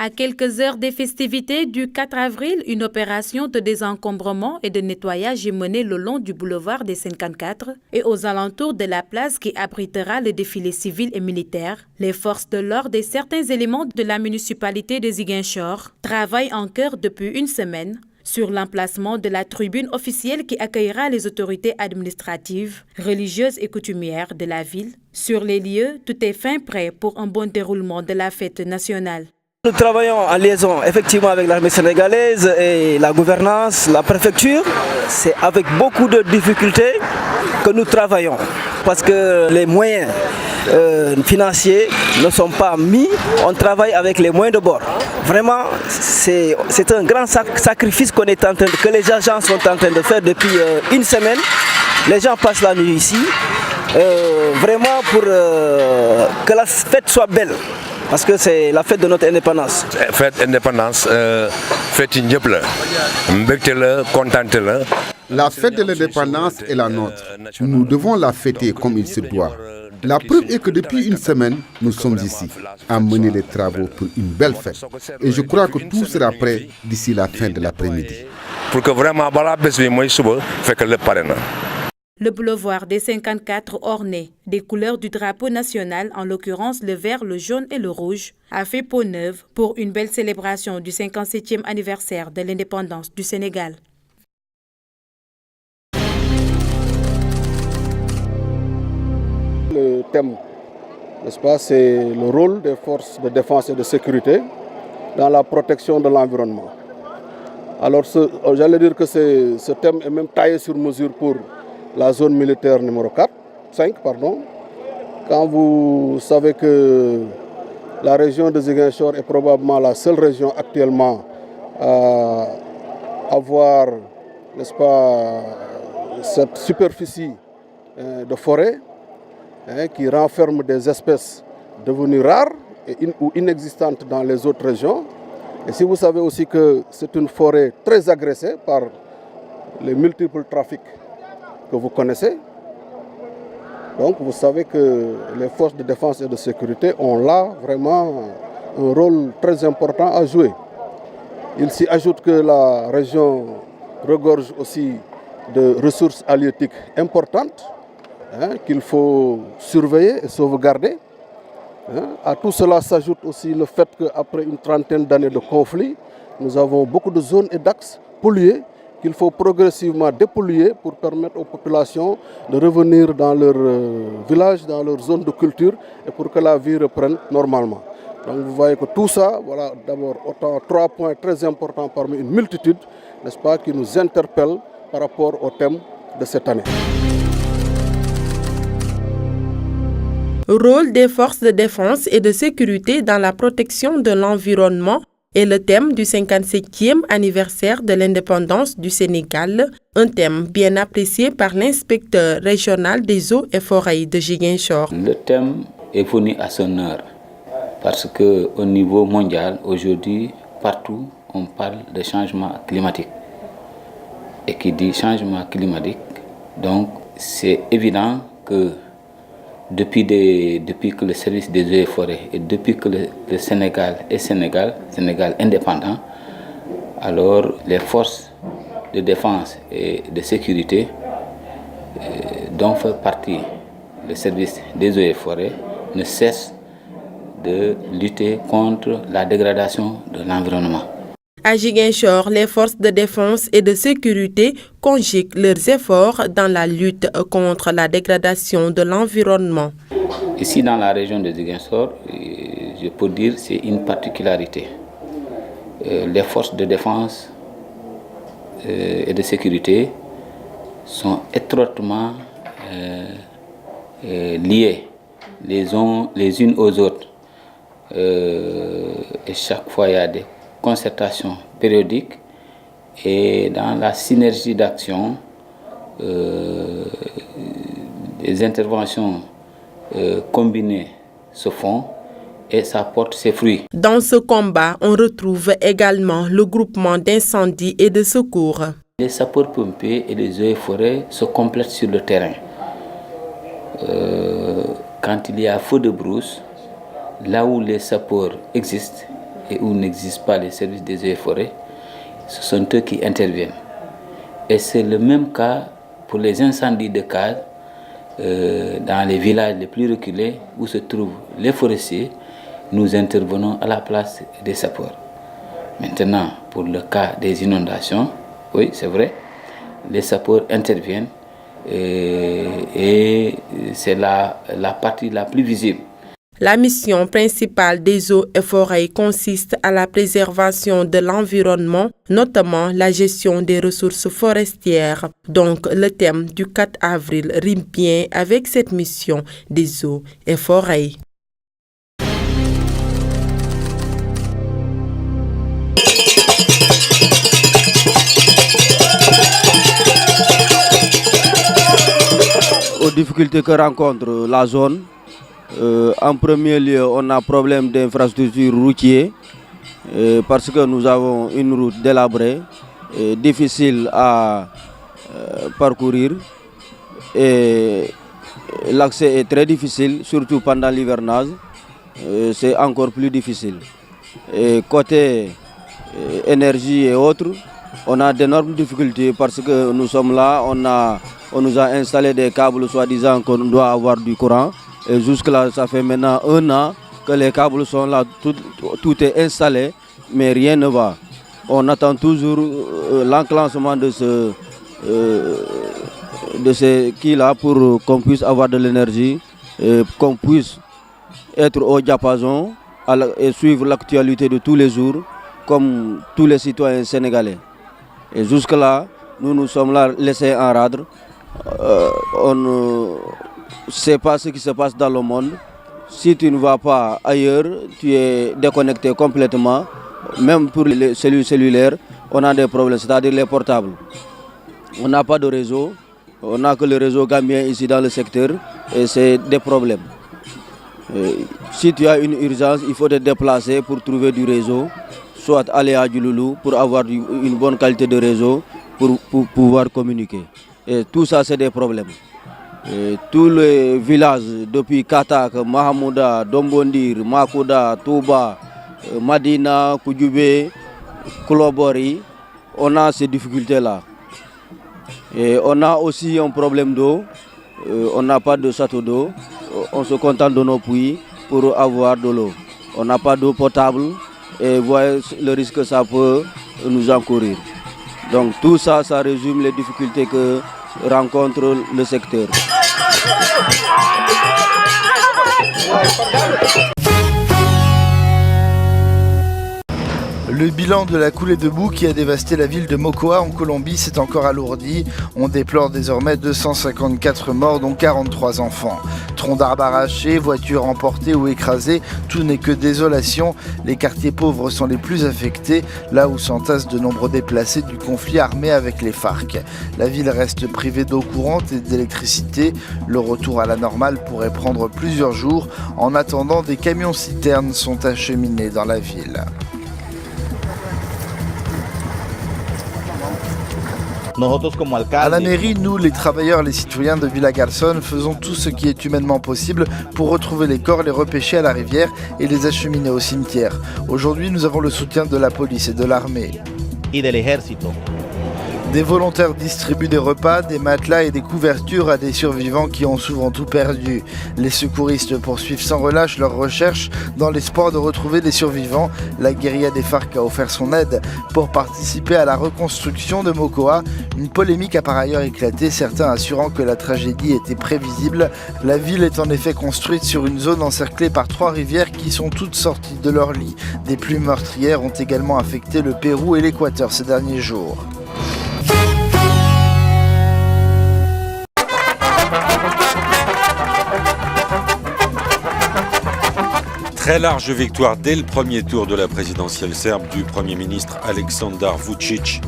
À quelques heures des festivités du 4 avril, une opération de désencombrement et de nettoyage est menée le long du boulevard des 54 et aux alentours de la place qui abritera le défilé civil et militaire. Les forces de l'ordre et certains éléments de la municipalité de Ziguinchor travaillent en chœur depuis une semaine sur l'emplacement de la tribune officielle qui accueillera les autorités administratives, religieuses et coutumières de la ville. Sur les lieux, tout est fin prêt pour un bon déroulement de la fête nationale. Nous travaillons en liaison effectivement avec l'armée sénégalaise et la gouvernance, la préfecture. C'est avec beaucoup de difficultés que nous travaillons parce que les moyens financiers ne sont pas mis. On travaille avec les moyens de bord. Vraiment, c'est un grand sacrifice que les agents sont en train de faire depuis une semaine. Les gens passent la nuit ici, vraiment pour que la fête soit belle. Parce que c'est la fête de notre indépendance. Fête indépendance, fête ñëpp la, mbégte la, kontaante la. La fête de l'indépendance est la nôtre. Nous devons la fêter comme il se doit. La preuve est que depuis une semaine, nous sommes ici, à mener les travaux pour une belle fête. Et je crois que tout sera prêt d'ici la fin de l'après-midi. Pour que vraiment, balaa bés bi mooy suba, fekk lépp pare na. Le boulevard des 54 orné des couleurs du drapeau national, en l'occurrence le vert, le jaune et le rouge, a fait peau neuve pour une belle célébration du 57e anniversaire de l'indépendance du Sénégal. Le thème, n'est-ce pas, c'est le rôle des forces de défense et de sécurité dans la protection de l'environnement. Alors, j'allais dire que ce thème est même taillé sur mesure pour la zone militaire numéro 5, quand vous savez que la région de Ziguinchor est probablement la seule région actuellement à avoir, n'est-ce pas, cette superficie de forêt qui renferme des espèces devenues rares ou inexistantes dans les autres régions. Et si vous savez aussi que c'est une forêt très agressée par les multiples trafics que vous connaissez. Donc vous savez que les forces de défense et de sécurité ont là vraiment un rôle très important à jouer. Il s'y ajoute que la région regorge aussi de ressources halieutiques importantes qu'il faut surveiller et sauvegarder. À tout cela s'ajoute aussi le fait qu'après une trentaine d'années de conflit, nous avons beaucoup de zones et d'axes pollués qu'il faut progressivement dépolluer pour permettre aux populations de revenir dans leur village, dans leur zone de culture et pour que la vie reprenne normalement. Donc vous voyez que tout ça, voilà d'abord autant 3 points très importants parmi une multitude, n'est-ce pas, qui nous interpellent par rapport au thème de cette année. Rôle des forces de défense et de sécurité dans la protection de l'environnement est le thème du 57e anniversaire de l'indépendance du Sénégal, un thème bien apprécié par l'inspecteur régional des eaux et forêts de Ziguinchor. Le thème est venu à son heure parce qu'au niveau mondial, aujourd'hui, partout, on parle de changement climatique. Et qui dit changement climatique, donc c'est évident que depuis que le service des eaux et forêts et depuis que le Sénégal est Sénégal indépendant, alors les forces de défense et de sécurité dont fait partie le service des eaux et forêts ne cessent de lutter contre la dégradation de l'environnement. À Ziguinchor, les forces de défense et de sécurité conjuguent leurs efforts dans la lutte contre la dégradation de l'environnement. Ici, dans la région de Ziguinchor, je peux dire que c'est une particularité. Les forces de défense et de sécurité sont étroitement liées les unes aux autres. Et chaque fois, il y a des concertation périodique et dans la synergie d'action, des interventions combinées se font et ça porte ses fruits. Dans ce combat, on retrouve également le groupement d'incendie et de secours. Les sapeurs-pompiers et les eaux et forêts se complètent sur le terrain. Quand il y a feu de brousse, là où les sapeurs existent, et où n'existent pas les services des eaux et forêts, ce sont eux qui interviennent. Et c'est le même cas pour les incendies de cases dans les villages les plus reculés où se trouvent les forestiers. Nous intervenons à la place des sapeurs. Maintenant, pour le cas des inondations, oui, c'est vrai, les sapeurs interviennent et c'est la partie la plus visible. La mission principale des eaux et forêts consiste à la préservation de l'environnement, notamment la gestion des ressources forestières. Donc, le thème du 4 avril rime bien avec cette mission des eaux et forêts. Aux difficultés que rencontre la zone, en premier lieu, on a un problème d'infrastructure routière parce que nous avons une route délabrée, difficile à parcourir et l'accès est très difficile, surtout pendant l'hivernage, c'est encore plus difficile. Et côté énergie et autres, on a d'énormes difficultés parce que nous sommes là, on nous a installé des câbles soi-disant qu'on doit avoir du courant. Et jusque-là, ça fait maintenant 1 an que les câbles sont là, tout est installé, mais rien ne va. On attend toujours l'enclenchement de ces quilles-là pour qu'on puisse avoir de l'énergie, qu'on puisse être au diapason et suivre l'actualité de tous les jours, comme tous les citoyens sénégalais. Et jusque-là, nous sommes là laissés en rade. On ne sait pas ce qui se passe dans le monde. Si tu ne vas pas ailleurs, tu es déconnecté complètement. Même pour les cellules cellulaires, on a des problèmes, c'est-à-dire les portables. On n'a pas de réseau. On n'a que le réseau gambien ici dans le secteur et c'est des problèmes. Si tu as une urgence, il faut te déplacer pour trouver du réseau, soit aller à Djouloulou pour avoir une bonne qualité de réseau pour pouvoir communiquer. Et tout ça, c'est des problèmes. Et tous les villages, depuis Katak, Mahamouda, Dombondir, Makouda, Touba, Madina, Koudjoubé, Koulobori, on a ces difficultés-là. Et on a aussi un problème d'eau. On n'a pas de château d'eau. On se contente de nos puits pour avoir de l'eau. On n'a pas d'eau potable et vous voyez le risque que ça peut nous encourir. Donc tout ça, ça résume les difficultés que rencontre le secteur. Le bilan de la coulée de boue qui a dévasté la ville de Mocoa en Colombie s'est encore alourdi. On déplore désormais 254 morts, dont 43 enfants. Troncs d'arbres arrachés, voitures emportées ou écrasées, tout n'est que désolation. Les quartiers pauvres sont les plus affectés, là où s'entassent de nombreux déplacés du conflit armé avec les FARC. La ville reste privée d'eau courante et d'électricité. Le retour à la normale pourrait prendre plusieurs jours. En attendant, des camions-citernes sont acheminés dans la ville. À la mairie, nous, les travailleurs, les citoyens de Villa Garçon, faisons tout ce qui est humainement possible pour retrouver les corps, les repêcher à la rivière et les acheminer au cimetière. Aujourd'hui, nous avons le soutien de la police et de l'armée. Des volontaires distribuent des repas, des matelas et des couvertures à des survivants qui ont souvent tout perdu. Les secouristes poursuivent sans relâche leurs recherches dans l'espoir de retrouver des survivants. La guérilla des FARC a offert son aide pour participer à la reconstruction de Mocoa. Une polémique a par ailleurs éclaté, certains assurant que la tragédie était prévisible. La ville est en effet construite sur une zone encerclée par 3 rivières qui sont toutes sorties de leur lit. Des pluies meurtrières ont également affecté le Pérou et l'Équateur ces derniers jours. Très large victoire dès le premier tour de la présidentielle serbe du Premier ministre Aleksandar Vučić.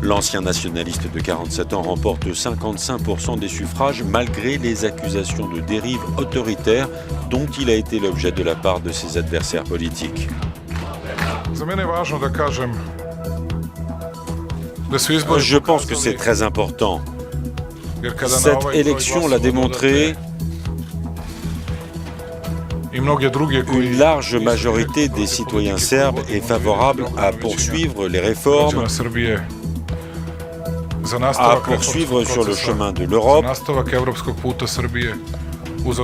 L'ancien nationaliste de 47 ans remporte 55% des suffrages malgré les accusations de dérive autoritaire dont il a été l'objet de la part de ses adversaires politiques. Je pense que c'est très important. Cette élection l'a démontré. Une large majorité des citoyens serbes est favorable à poursuivre les réformes, à poursuivre sur le chemin de l'Europe,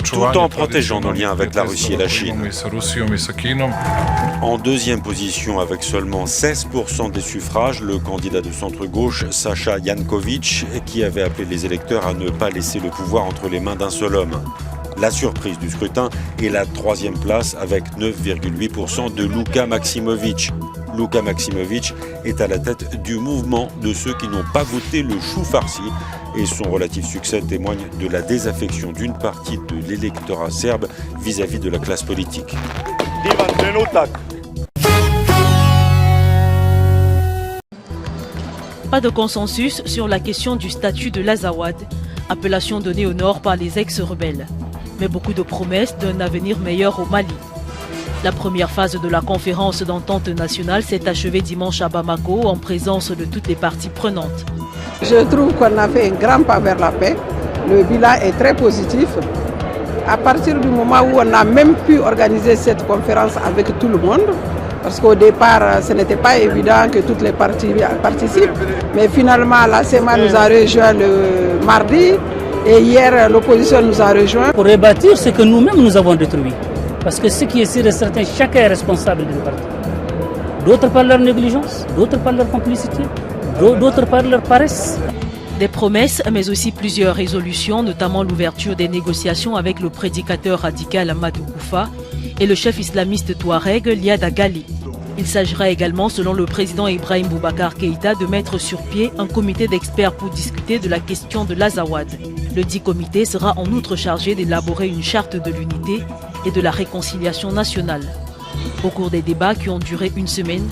tout en protégeant nos liens avec la Russie et la Chine. En deuxième position, avec seulement 16% des suffrages, le candidat de centre-gauche, Sacha Jankovic, qui avait appelé les électeurs à ne pas laisser le pouvoir entre les mains d'un seul homme. La surprise du scrutin est la troisième place avec 9,8% de Luka Maksimovic. Luka Maksimovic est à la tête du mouvement de ceux qui n'ont pas voté le chou farci et son relatif succès témoigne de la désaffection d'une partie de l'électorat serbe vis-à-vis de la classe politique. Pas de consensus sur la question du statut de l'Azawad, appellation donnée au nord par les ex-rebelles. Mais beaucoup de promesses d'un avenir meilleur au Mali. La première phase de la conférence d'entente nationale s'est achevée dimanche à Bamako en présence de toutes les parties prenantes. Je trouve qu'on a fait un grand pas vers la paix. Le bilan est très positif. À partir du moment où on a même pu organiser cette conférence avec tout le monde, parce qu'au départ, ce n'était pas évident que toutes les parties participent. Mais finalement, la CEMA nous a rejoints le mardi. Et hier, l'opposition nous a rejoints. Pour rebâtir ce que nous-mêmes nous avons détruit. Parce que ce qui est sûr et certain, chacun est responsable d'une partie. D'autres par leur négligence, d'autres par leur complicité, d'autres par leur paresse. Des promesses, mais aussi plusieurs résolutions, notamment l'ouverture des négociations avec le prédicateur radical Amadou Koufa et le chef islamiste touareg Liada Gali. Il s'agira également, selon le président Ibrahim Boubacar Keïta, de mettre sur pied un comité d'experts pour discuter de la question de l'Azawad. Le dit comité sera en outre chargé d'élaborer une charte de l'unité et de la réconciliation nationale. Au cours des débats qui ont duré une semaine,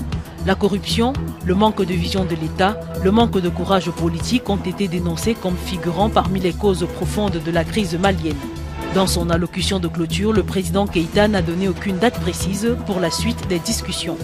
la corruption, le manque de vision de l'État, le manque de courage politique ont été dénoncés comme figurant parmi les causes profondes de la crise malienne. Dans son allocution de clôture, le président Keïta n'a donné aucune date précise pour la suite des discussions.